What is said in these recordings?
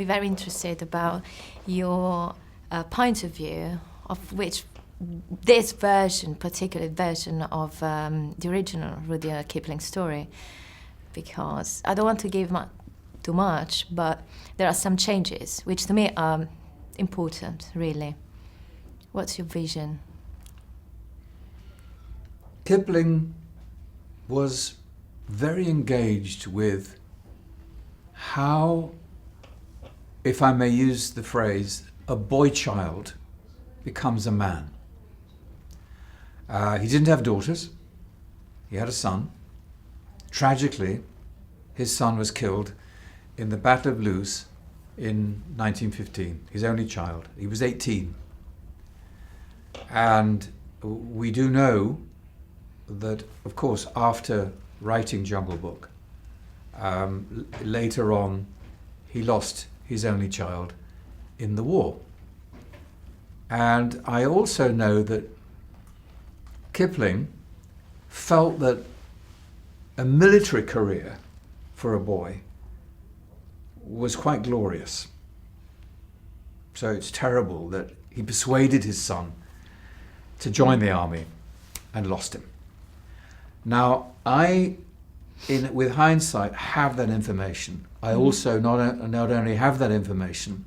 be very interested about your point of view of which this version, particular version of the original Rudyard Kipling story, because I don't want to give too much, but there are some changes which to me are important, really. What's your vision? Kipling was very engaged with how, if I may use the phrase, a boy child becomes a man. He didn't have daughters. He had a son. Tragically, his son was killed in the Battle of Loos in 1915, his only child. He was 18. And we do know that, of course, after writing Jungle Book, later on, he lost his only child in the war. And I also know that Kipling felt that a military career for a boy was quite glorious. So it's terrible that he persuaded his son to join the army and lost him. Now, with hindsight, have that information. I also not only have that information,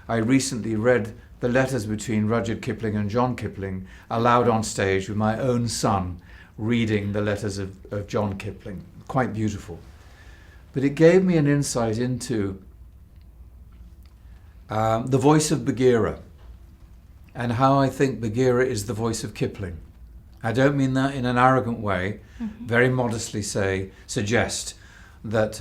I recently read the letters between Rudyard Kipling and John Kipling aloud on stage with my own son reading the letters of John Kipling. Quite beautiful. But it gave me an insight into the voice of Bagheera and how I think Bagheera is the voice of Kipling. I don't mean that in an arrogant way, very modestly suggest that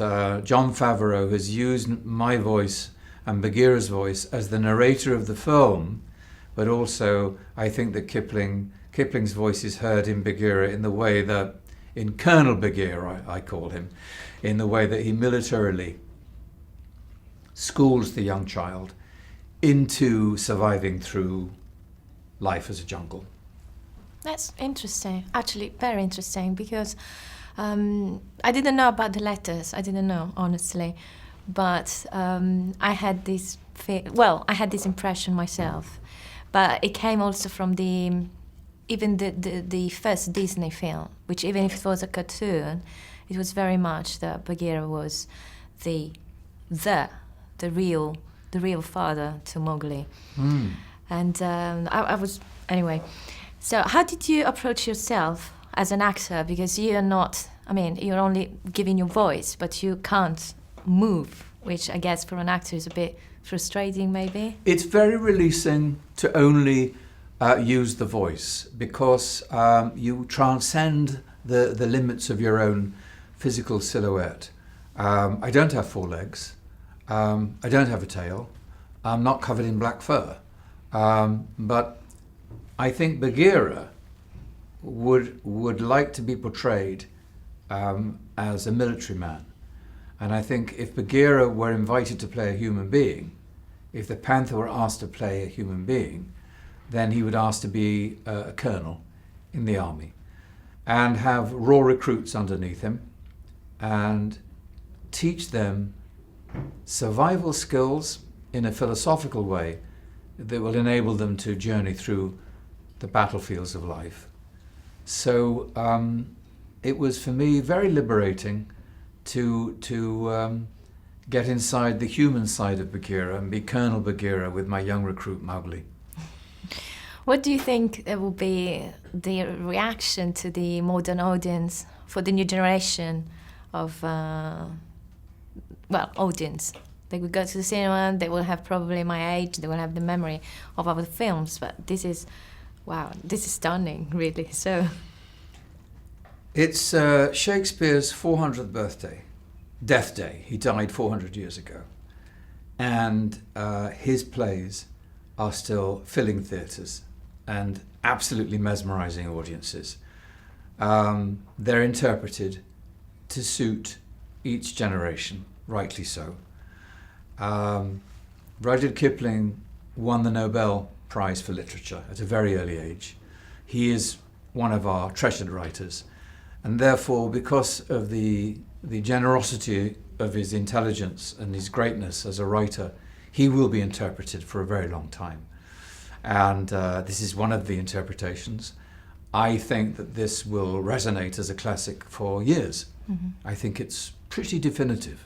Jon Favreau has used my voice and Bagheera's voice as the narrator of the film, but also I think that Kipling's voice is heard in Bagheera in the way that, in Colonel Bagheera, I call him, in the way that he militarily schools the young child into surviving through life as a jungle. That's interesting, actually very interesting, because I didn't know about the letters. I didn't know, honestly, but I had this impression myself, but it came also from even the first Disney film, which even if it was a cartoon, it was very much that Bagheera was the real father to Mowgli, and I was anyway. So how did you approach yourself as an actor? Because you're not, you're only giving your voice, but you can't move, which I guess for an actor is a bit frustrating, maybe? It's very releasing to only use the voice, because you transcend the limits of your own physical silhouette. I don't have 4 legs. I don't have a tail. I'm not covered in black fur. But I think Bagheera would like to be portrayed as a military man. And I think if Bagheera were invited to play a human being, if the Panther were asked to play a human being, then he would ask to be a colonel in the army and have raw recruits underneath him and teach them survival skills in a philosophical way that will enable them to journey through the battlefields of life. So it was for me very liberating to get inside the human side of Bagheera and be Colonel Bagheera with my young recruit Mowgli. What do you think will be the reaction to the modern audience, for the new generation of audience? They will go to the cinema, they will have probably my age, they will have the memory of our films, but this is stunning, really. So it's Shakespeare's 400th death day. He died 400 years ago. And his plays are still filling theatres and absolutely mesmerizing audiences. They're interpreted to suit each generation, rightly so. Rudyard Kipling won the Nobel Prize for Literature at a very early age. He is one of our treasured writers, and therefore, because of the generosity of his intelligence and his greatness as a writer, he will be interpreted for a very long time. And this is one of the interpretations. I think that this will resonate as a classic for years. I think it's pretty definitive.